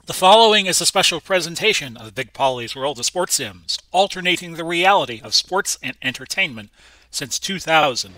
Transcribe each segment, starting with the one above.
The following is a special presentation of Big Pauly's World of Sports Sims, alternating the reality of sports and entertainment since 2020.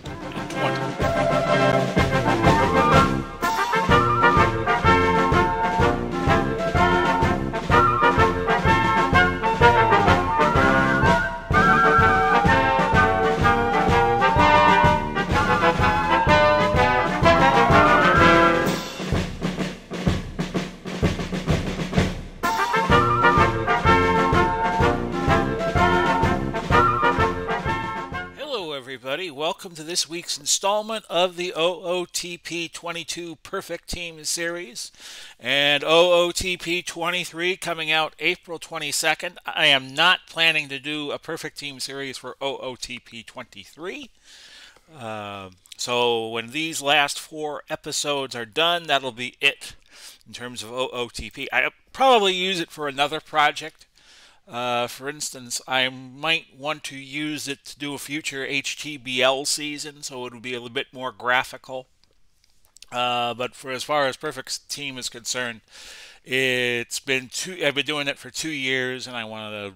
Everybody, welcome to this week's installment of the OOTP 22 Perfect Team Series and OOTP 23 coming out April 22nd. I am not planning to do a Perfect Team Series for OOTP 23. So when these last 4 episodes are done, that'll be it in terms of OOTP. I'll probably use it for another project. For instance, I might want to use it to do a future HTBL season, so it would be a little bit more graphical. But for as far as Perfect Team is concerned, I've been doing it for 2 years, and I wanted to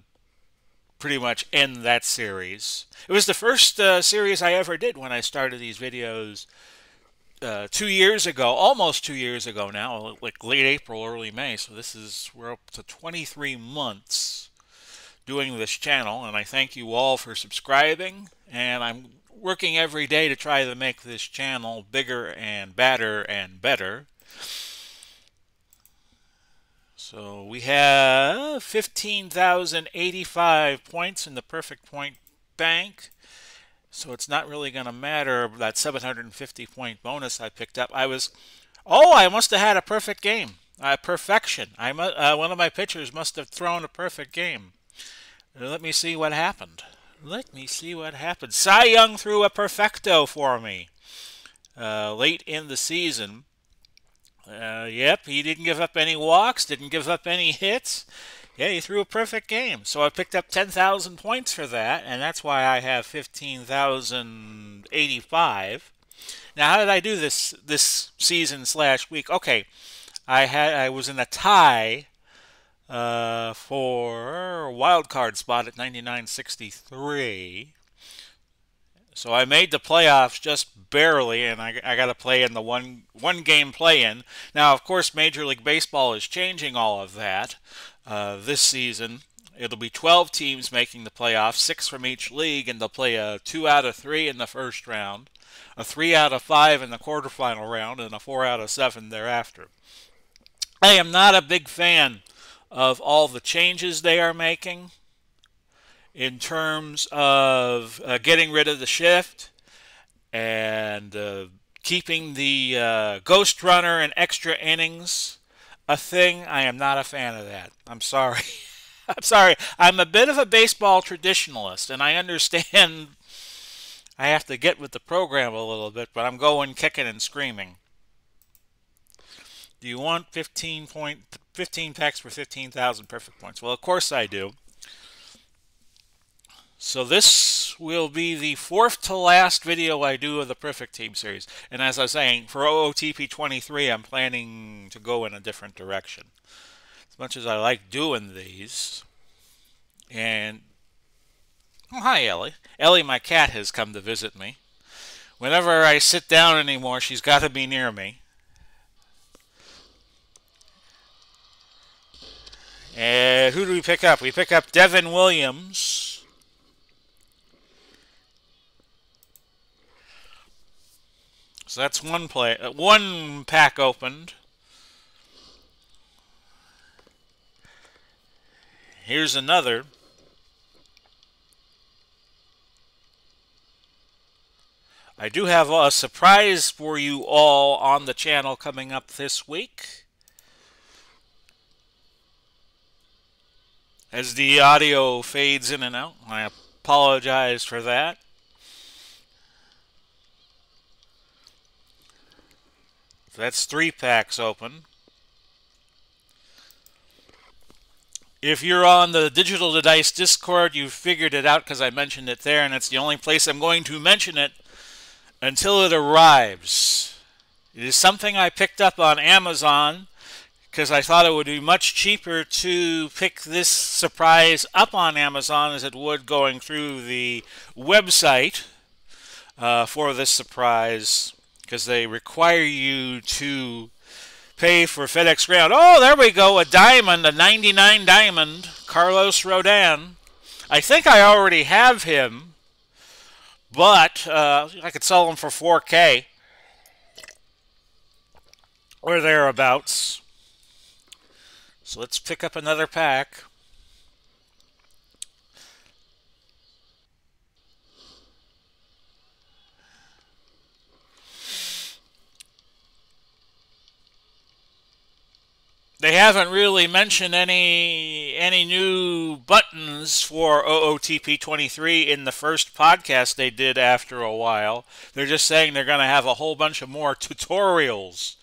pretty much end that series. It was the first series I ever did when I started these videos 2 years ago, almost 2 years ago now, like late April, early May. So we're up to 23 months doing this channel, and I thank you all for subscribing, and I'm working every day to try to make this channel bigger and badder and better. So we have 15,085 points in the Perfect Point Bank, so it's not really going to matter that 750 point bonus I picked up. I must have had a perfect game. Perfection. One of my pitchers must have thrown a perfect game. Let me see what happened. Cy Young threw a perfecto for me late in the season. Yep, he didn't give up any walks, didn't give up any hits. Yeah, he threw a perfect game. So I picked up 10,000 points for that, and that's why I have 15,085. Now, how did I do this season/week? Okay, I was in a tie for wild card spot at 99.63. So I made the playoffs just barely, and I got to play in the one game play-in. Now, of course, Major League Baseball is changing all of that this season. It'll be 12 teams making the playoffs, 6 from each league, and they'll play a 2 out of 3 in the first round, a 3 out of 5 in the quarterfinal round, and a 4 out of 7 thereafter. I am not a big fan of all the changes they are making in terms of getting rid of the shift and keeping the ghost runner and extra innings a thing. I am not a fan of that. I'm sorry. I'm sorry. I'm a bit of a baseball traditionalist, and I understand I have to get with the program a little bit, but I'm going kicking and screaming. Do you want 15 packs for 15,000 perfect points? Well, of course I do. So this will be the 4th to last video I do of the Perfect Team series. And as I was saying, for OOTP 23, I'm planning to go in a different direction. As much as I like doing these. And, oh, hi, Ellie. Ellie, my cat, has come to visit me. Whenever I sit down anymore, she's got to be near me. And who do we pick up? We pick up Devin Williams. So that's one pack opened. Here's another. I do have a surprise for you all on the channel coming up this week. As the audio fades in and out, I apologize for that. So that's 3 packs open. If you're on the Digital to Dice Discord, you've figured it out because I mentioned it there, and it's the only place I'm going to mention it until it arrives. It is something I picked up on Amazon because I thought it would be much cheaper to pick this surprise up on Amazon as it would going through the website for this surprise, because they require you to pay for FedEx Ground. Oh, there we go, a diamond, a 99 diamond, Carlos Rodon. I think I already have him, but I could sell him for 4K or thereabouts. So let's pick up another pack. They haven't really mentioned any new buttons for OOTP 23 in the first podcast they did after a while. They're just saying they're going to have a whole bunch of more tutorials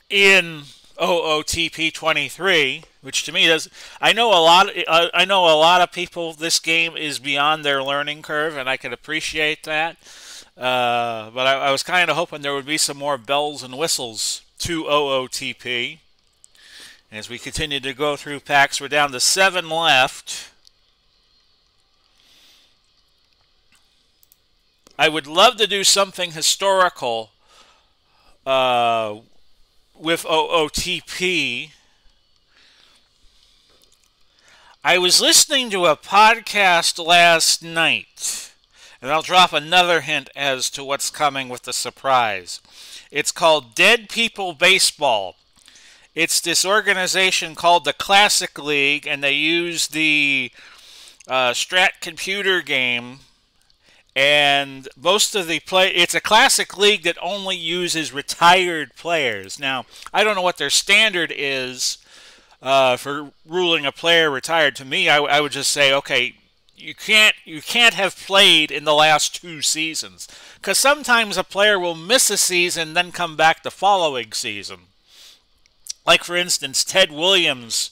in OOTP 23, which to me does. I know a lot of people. This game is beyond their learning curve, and I can appreciate that. But I was kind of hoping there would be some more bells and whistles to OOTP. As we continue to go through packs, we're down to 7 left. I would love to do something historical with OOTP. I was listening to a podcast last night, and I'll drop another hint as to what's coming with the surprise. It's called Dead People Baseball. It's this organization called the Classic League, and they use the Strat computer game. And most of the it's a classic league that only uses retired players. Now, I don't know what their standard is for ruling a player retired. To me, I would just say, okay, you can't have played in the last 2 seasons, because sometimes a player will miss a season then come back the following season. Like, for instance, Ted Williams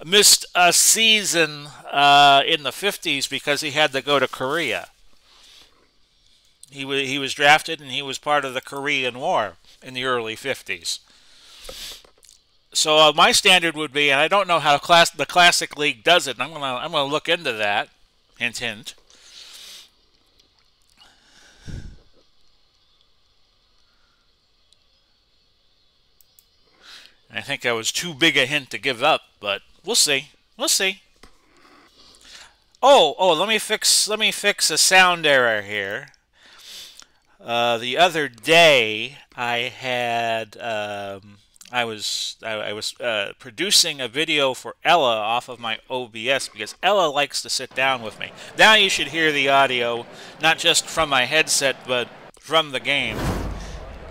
missed a season in the 50s because he had to go to Korea. He was drafted, and he was part of the Korean War in the early 50s. So my standard would be, and I don't know how the Classic League does it, and I'm gonna look into that. Hint, hint. I think that was too big a hint to give up, but we'll see. We'll see. Oh, let me fix a sound error here. The other day, I was producing a video for Ella off of my OBS, because Ella likes to sit down with me. Now you should hear the audio, not just from my headset, but from the game,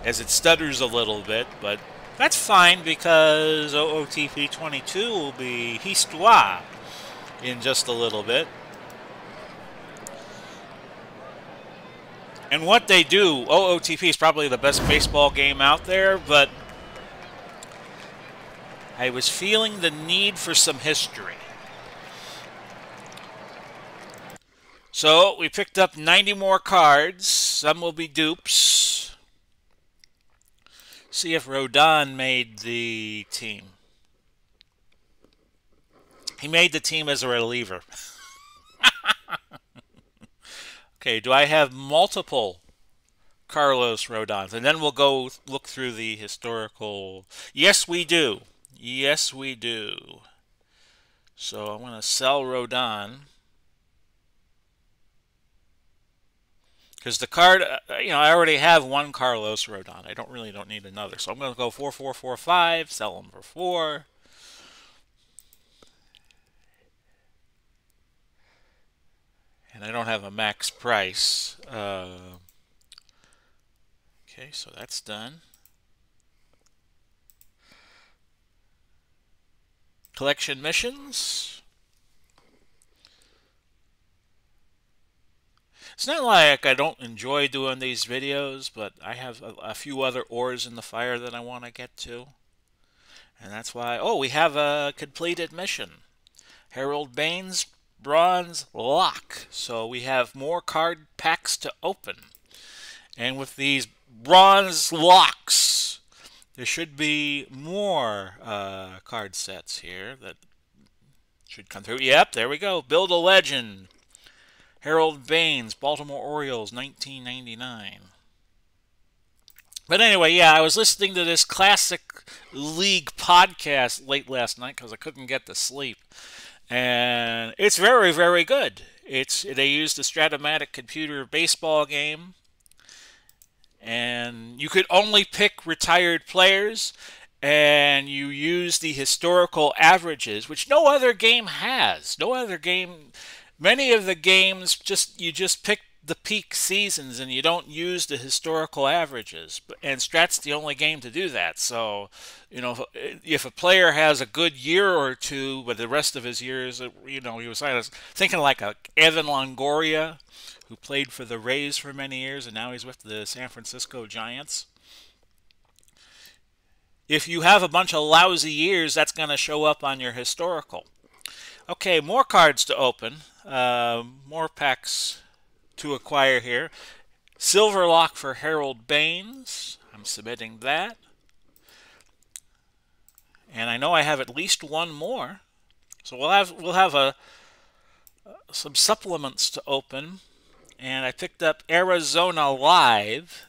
as it stutters a little bit, but that's fine, because OOTP 22 will be Histoire in just a little bit. And what they do, OOTP is probably the best baseball game out there, but I was feeling the need for some history. So we picked up 90 more cards. Some will be dupes. See if Rodon made the team. He made the team as a reliever. Okay, do I have multiple Carlos Rodons? And then we'll go look through the historical. Yes, we do. Yes, we do. So I'm going to sell Rodon, because the card, I already have one Carlos Rodon. I don't need another. So I'm going to go 4, 4, 4, 5. Sell him for 4. And I don't have a max price. Okay, so that's done. Collection missions. It's not like I don't enjoy doing these videos, but I have a few other oars in the fire that I want to get to. And that's why... Oh, we have a completed mission. Harold Baines, Bronze Lock. So we have more card packs to open. And with these Bronze Locks, there should be more card sets here that should come through. Yep, there we go. Build a Legend. Harold Baines, Baltimore Orioles, 1999. But anyway, yeah, I was listening to this Classic League podcast late last night because I couldn't get to sleep. And it's very, very good. They used a Stratomatic computer baseball game, and you could only pick retired players, and you use the historical averages, which no other game has. No other game. Many of the games you just pick the peak seasons and you don't use the historical averages. And Strat's the only game to do that. So, if a player has a good year or two, but the rest of his years, he was thinking like Evan Longoria, who played for the Rays for many years, and now he's with the San Francisco Giants. If you have a bunch of lousy years, that's going to show up on your historical. Okay, more cards to open. More packs to acquire here. Silver Lock for Harold Baines. I'm submitting that. And I know I have at least one more. So we'll have some supplements to open. And I picked up Arizona Live.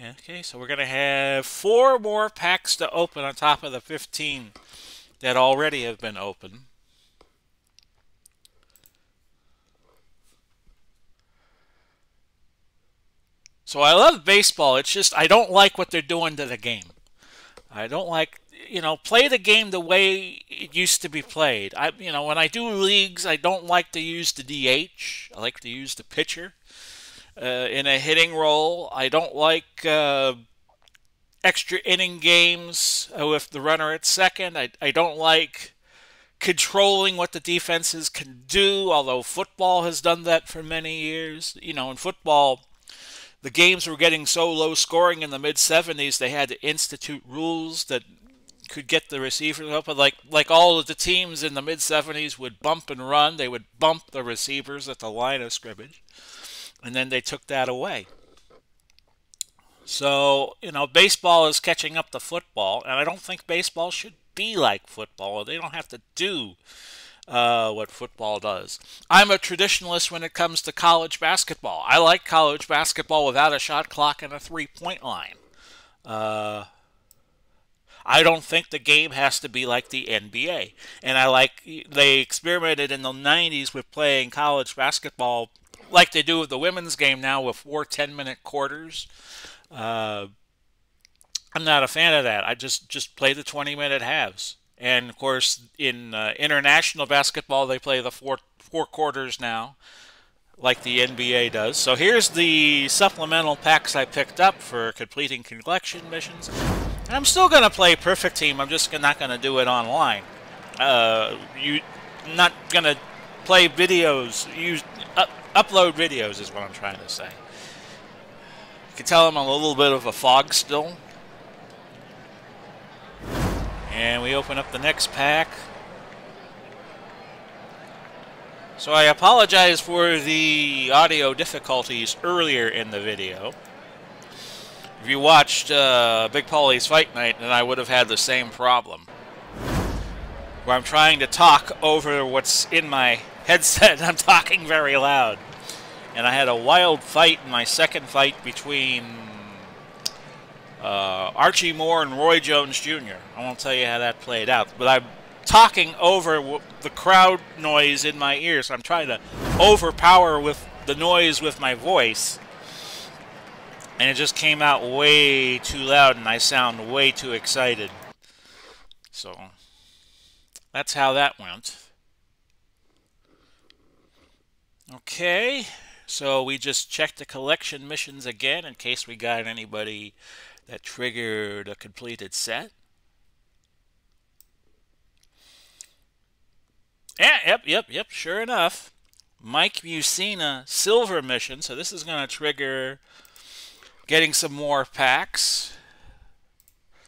Okay, so we're going to have 4 more packs to open on top of the 15 that already have been opened. So I love baseball. It's just I don't like what they're doing to the game. I don't like, play the game the way it used to be played. When I do leagues, I don't like to use the DH. I like to use the pitcher in a hitting role. I don't like extra inning games with the runner at second. I don't like controlling what the defenses can do, although football has done that for many years. In football, the games were getting so low scoring in the mid-70s, they had to institute rules that could get the receivers up. Like all of the teams in the mid-70s would bump and run. They would bump the receivers at the line of scrimmage. And then they took that away. So, baseball is catching up to football, and I don't think baseball should be like football. They don't have to do what football does. I'm a traditionalist when it comes to college basketball. I like college basketball without a shot clock and a three-point line. I don't think the game has to be like the NBA. And they experimented in the 90s with playing college basketball like they do with the women's game now with 4 10-minute quarters. I'm not a fan of that. I just play the 20-minute halves. And, of course, in international basketball, they play the four quarters now, like the NBA does. So here's the supplemental packs I picked up for completing collection missions. And I'm still going to play Perfect Team. I'm just not going to do it online. You're not going to play videos. Upload videos is what I'm trying to say. You can tell I'm a little bit of a fog still. And we open up the next pack. So I apologize for the audio difficulties earlier in the video. If you watched Big Pauly's Fight Night, then I would have had the same problem. Where I'm trying to talk over what's in my headset, I'm talking very loud. And I had a wild fight in my second fight between Archie Moore and Roy Jones Jr. I won't tell you how that played out, but I'm talking over the crowd noise in my ears. So I'm trying to overpower with the noise with my voice, and it just came out way too loud, and I sound way too excited. So that's how that went. Okay, so we just checked the collection missions again in case we got anybody that triggered a completed set. Yeah, yep, sure enough. Mike Musina silver mission, so this is going to trigger getting some more packs.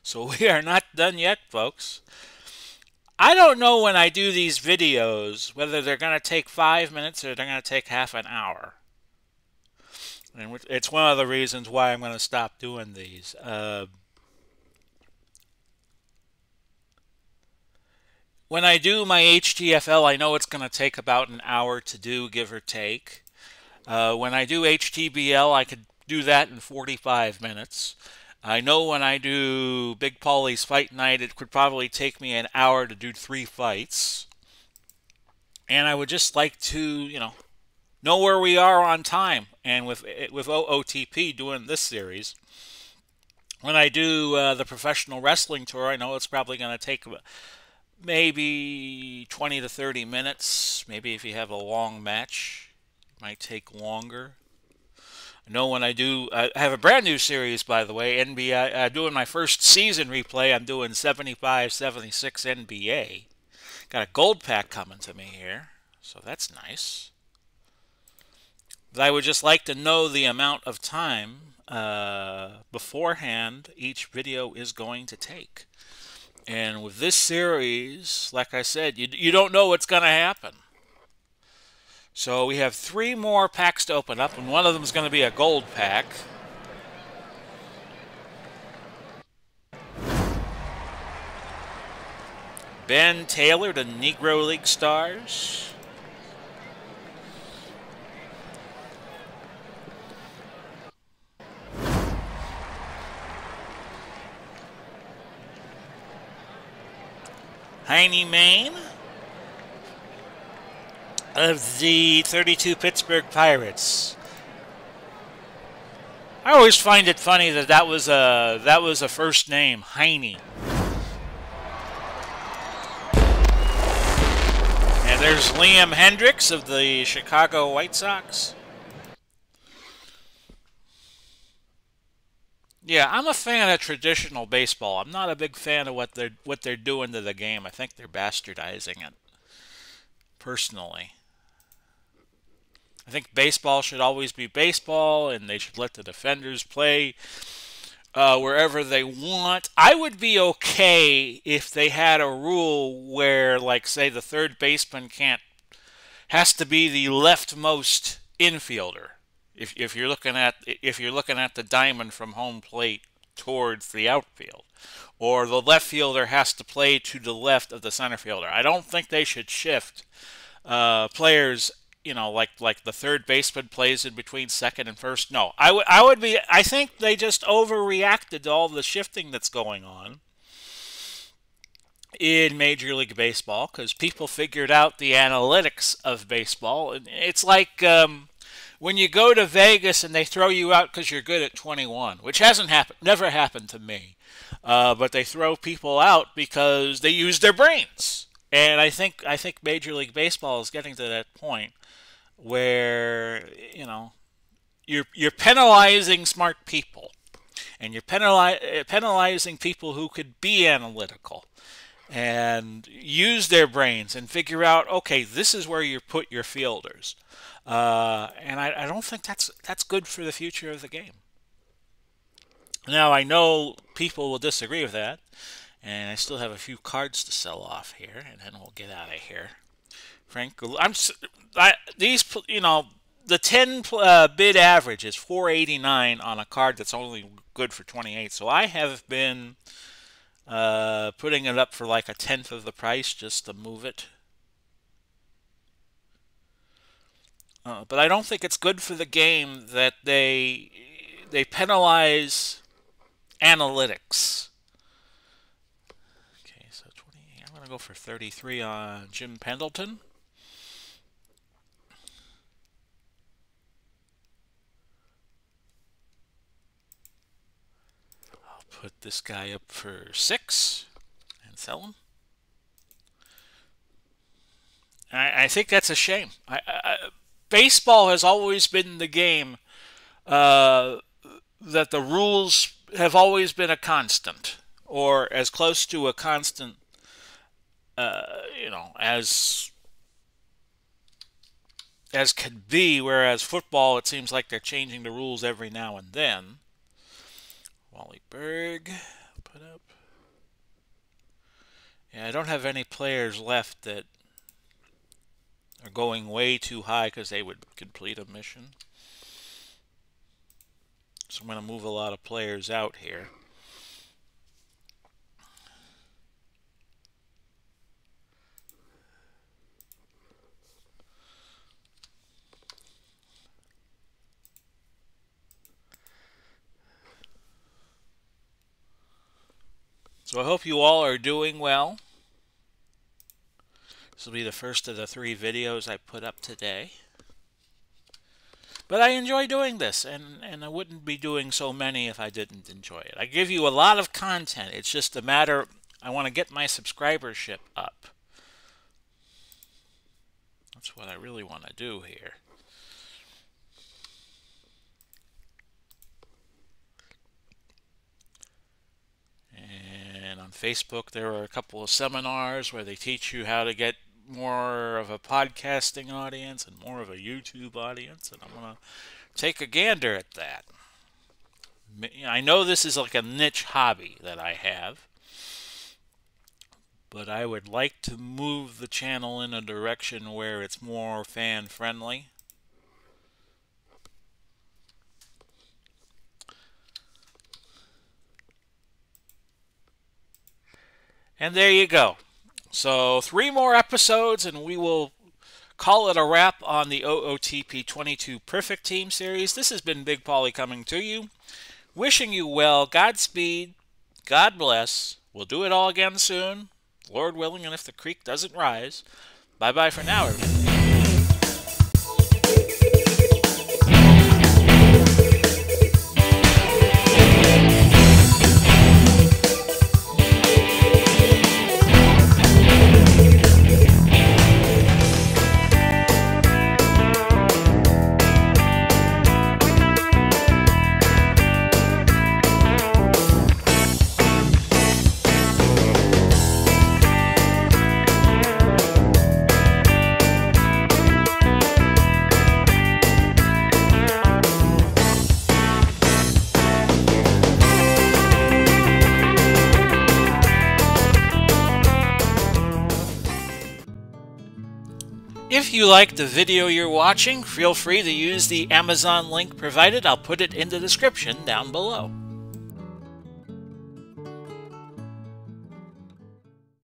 So we are not done yet, folks. I don't know when I do these videos whether they're going to take 5 minutes or they're going to take half an hour. And it's one of the reasons why I'm going to stop doing these. When I do my HTFL, I know it's going to take about an hour to do, give or take. When I do HTBL, I could do that in 45 minutes. I know when I do Big Pauly's Fight Night, it could probably take me an hour to do 3 fights. And I would just like to, know where we are on time. And with OOTP doing this series, when I do the professional wrestling tour, I know it's probably going to take maybe 20 to 30 minutes. Maybe if you have a long match, it might take longer. I know when I have a brand new series, by the way, NBA. Doing my first season replay. I'm doing 75, 76 NBA. Got a gold pack coming to me here, so that's nice. But I would just like to know the amount of time beforehand each video is going to take. And with this series, like I said, you don't know what's going to happen. So we have 3 more packs to open up, and one of them is going to be a gold pack. Ben Taylor to Negro League Stars. Heine Main of the 32 Pittsburgh Pirates. I always find it funny that was a first name, Heine. And there's Liam Hendricks of the Chicago White Sox. Yeah, I'm a fan of traditional baseball. I'm not a big fan of what they're doing to the game. I think they're bastardizing it. Personally, I think baseball should always be baseball, and they should let the defenders play wherever they want. I would be okay if they had a rule where, like, say, the third baseman has to be the leftmost infielder. If you're looking at the diamond from home plate towards the outfield, or the left fielder has to play to the left of the center fielder. I don't think they should shift players. Like the third baseman plays in between second and first. No, I think they just overreacted to all the shifting that's going on in Major League Baseball because people figured out the analytics of baseball. And it's like when you go to Vegas and they throw you out because you're good at 21, which hasn't happened, never happened to me. But they throw people out because they use their brains. And I think Major League Baseball is getting to that point where you're penalizing smart people, and you're penalizing people who could be analytical and use their brains and figure out, okay, this is where you put your fielders. And I don't think that's good for the future of the game. Now, I know people will disagree with that, and I still have a few cards to sell off here, and then we'll get out of here. Frank, the 10 bid average is 489 on a card that's only good for 28. So I have been putting it up for like a tenth of the price just to move it. But I don't think it's good for the game that they penalize analytics. Okay, so 20. I'm going to go for 33 on Jim Pendleton. I'll put this guy up for 6 and sell him. I think that's a shame. Baseball has always been the game that the rules have always been a constant, or as close to a constant, as could be. Whereas football, it seems like they're changing the rules every now and then. Wally Berg, put up. Yeah, I don't have any players left that are going way too high because they would complete a mission. So I'm going to move a lot of players out here. So I hope you all are doing well. This will be the first of the 3 videos I put up today. But I enjoy doing this, and I wouldn't be doing so many if I didn't enjoy it. I give you a lot of content. It's just a matter, I want to get my subscribership up. That's what I really want to do here. And on Facebook, there are a couple of seminars where they teach you how to get more of a podcasting audience and more of a YouTube audience, and I'm going to take a gander at that. I know this is like a niche hobby that I have, but I would like to move the channel in a direction where it's more fan-friendly. And there you go. So 3 more episodes and we will call it a wrap on the OOTP 22 Perfect Team series. This has been Big Pauly coming to you. Wishing you well, Godspeed, God bless. We'll do it all again soon, Lord willing, and if the creek doesn't rise. Bye-bye for now, everybody. If you like the video you're watching, feel free to use the Amazon link provided. I'll put it in the description down below.